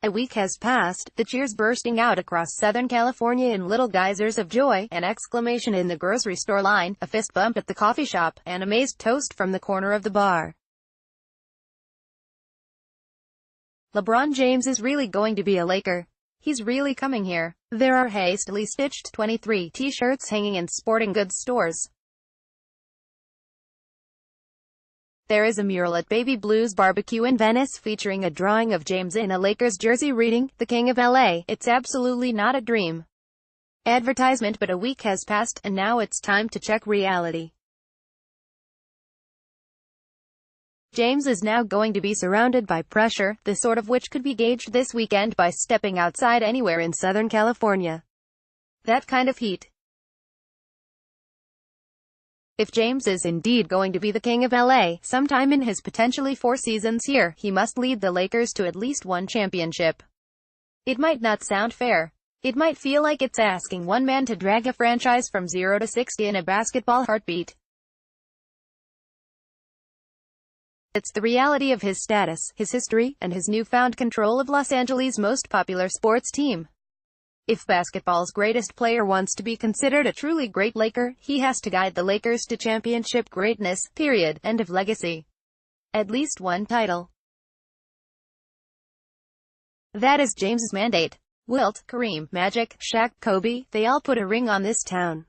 A week has passed, the cheers bursting out across Southern California in little geysers of joy, an exclamation in the grocery store line, a fist bump at the coffee shop, an amazed toast from the corner of the bar. LeBron James is really going to be a Laker. He's really coming here. There are hastily stitched 23 t-shirts hanging in sporting goods stores. There is a mural at Baby Blue's Barbecue in Venice featuring a drawing of James in a Lakers jersey reading, "The King of LA, it's absolutely not a dream." Advertisement. But a week has passed, and now it's time to check reality. James is now going to be surrounded by pressure, the sort of which could be gauged this weekend by stepping outside anywhere in Southern California. That kind of heat. If James is indeed going to be the king of LA, sometime in his potentially 4 seasons here, he must lead the Lakers to at least one championship. It might not sound fair. It might feel like it's asking one man to drag a franchise from 0 to 60 in a basketball heartbeat. It's the reality of his status, his history, and his newfound control of Los Angeles' most popular sports team. If basketball's greatest player wants to be considered a truly great Laker, he has to guide the Lakers to championship greatness, period, end of legacy. At least one title. That is James's mandate. Wilt, Kareem, Magic, Shaq, Kobe, they all put a ring on this town.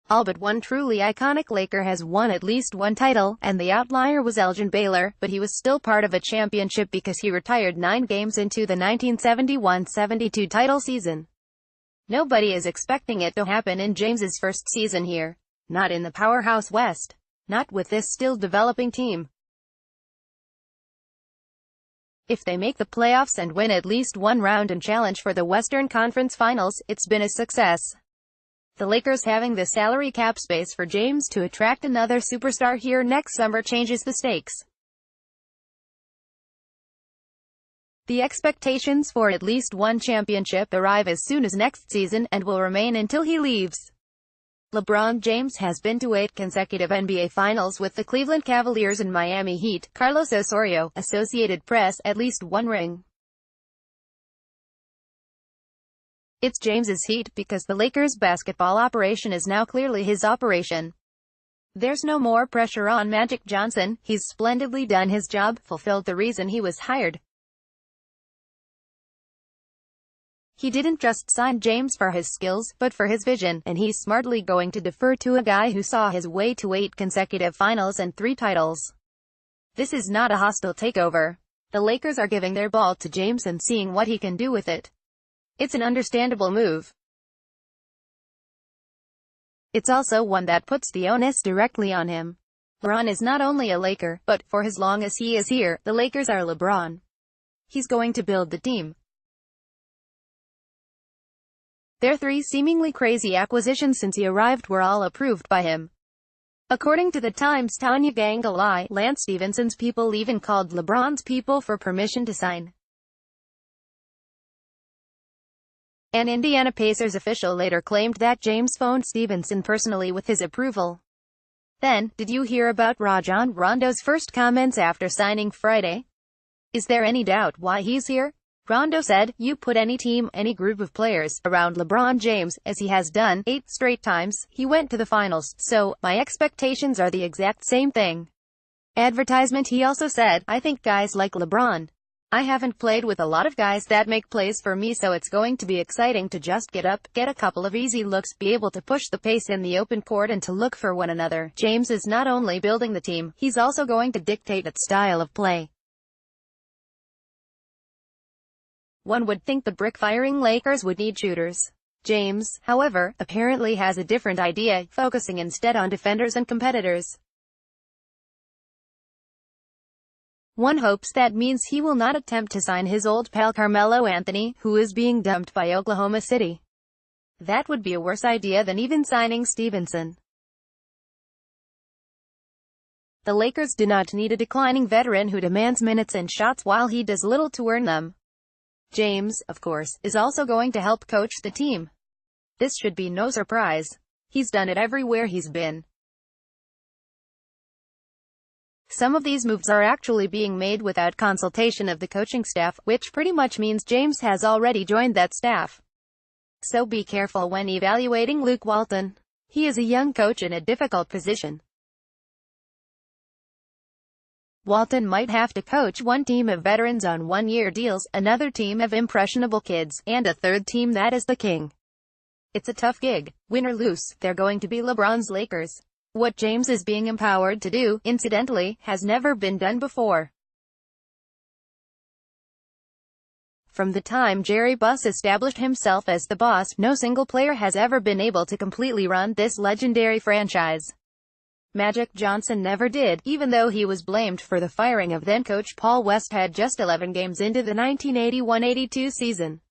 All but one truly iconic Laker has won at least one title, and the outlier was Elgin Baylor, but he was still part of a championship because he retired 9 games into the 1971-72 title season. Nobody is expecting it to happen in James's first season here. Not in the powerhouse West. Not with this still developing team. If they make the playoffs and win at least one round and challenge for the Western Conference Finals, it's been a success. The Lakers having the salary cap space for James to attract another superstar here next summer changes the stakes. The expectations for at least one championship arrive as soon as next season, and will remain until he leaves. LeBron James has been to 8 consecutive NBA Finals with the Cleveland Cavaliers and Miami Heat. Carlos Osorio, Associated Press, at least one ring. It's James's Heat, because the Lakers' basketball operation is now clearly his operation. There's no more pressure on Magic Johnson. He's splendidly done his job, fulfilled the reason he was hired. He didn't just sign James for his skills, but for his vision, and he's smartly going to defer to a guy who saw his way to 8 consecutive finals and 3 titles. This is not a hostile takeover. The Lakers are giving their ball to James and seeing what he can do with it. It's an understandable move. It's also one that puts the onus directly on him. LeBron is not only a Laker, but, for as long as he is here, the Lakers are LeBron. He's going to build the team. Their 3 seemingly crazy acquisitions since he arrived were all approved by him. According to the Times' Tanya Gangalai, Lance Stephenson's people even called LeBron's people for permission to sign. An Indiana Pacers official later claimed that James phoned Stephenson personally with his approval. Then, did you hear about Rajon Rondo's first comments after signing Friday? Is there any doubt why he's here? Rondo said, "You put any team, any group of players, around LeBron James, as he has done 8 straight times, he went to the finals, so, my expectations are the exact same thing." Advertisement. He also said, "I think guys like LeBron. I haven't played with a lot of guys that make plays for me, so it's going to be exciting to just get up, get a couple of easy looks, be able to push the pace in the open court and to look for one another." James is not only building the team, he's also going to dictate its style of play. One would think the brick-firing Lakers would need shooters. James, however, apparently has a different idea, focusing instead on defenders and competitors. One hopes that means he will not attempt to sign his old pal Carmelo Anthony, who is being dumped by Oklahoma City. That would be a worse idea than even signing Stephenson. The Lakers do not need a declining veteran who demands minutes and shots while he does little to earn them. James, of course, is also going to help coach the team. This should be no surprise. He's done it everywhere he's been. Some of these moves are actually being made without consultation of the coaching staff, which pretty much means James has already joined that staff. So be careful when evaluating Luke Walton. He is a young coach in a difficult position. Walton might have to coach one team of veterans on one-year deals, another team of impressionable kids, and a third team that is the king. It's a tough gig. Win or lose, they're going to be LeBron's Lakers. What James is being empowered to do, incidentally, has never been done before. From the time Jerry Buss established himself as the boss, no single player has ever been able to completely run this legendary franchise. Magic Johnson never did, even though he was blamed for the firing of then-coach Paul Westhead just 11 games into the 1981-82 season.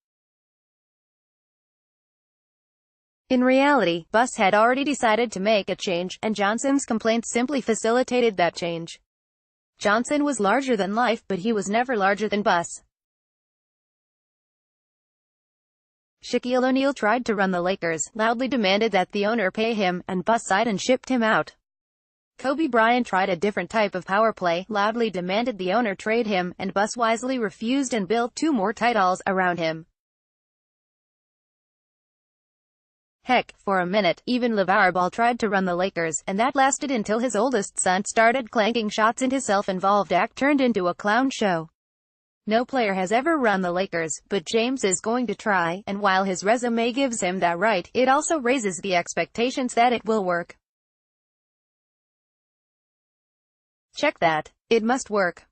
In reality, Buss had already decided to make a change, and Johnson's complaints simply facilitated that change. Johnson was larger than life, but he was never larger than Buss. Shaquille O'Neal tried to run the Lakers, loudly demanded that the owner pay him, and Buss sighed and shipped him out. Kobe Bryant tried a different type of power play, loudly demanded the owner trade him, and Buss wisely refused and built 2 more titles around him. Heck, for a minute, even LeVar Ball tried to run the Lakers, and that lasted until his oldest son started clanking shots and his self-involved act turned into a clown show. No player has ever run the Lakers, but James is going to try, and while his resume gives him that right, it also raises the expectations that it will work. Check that. It must work.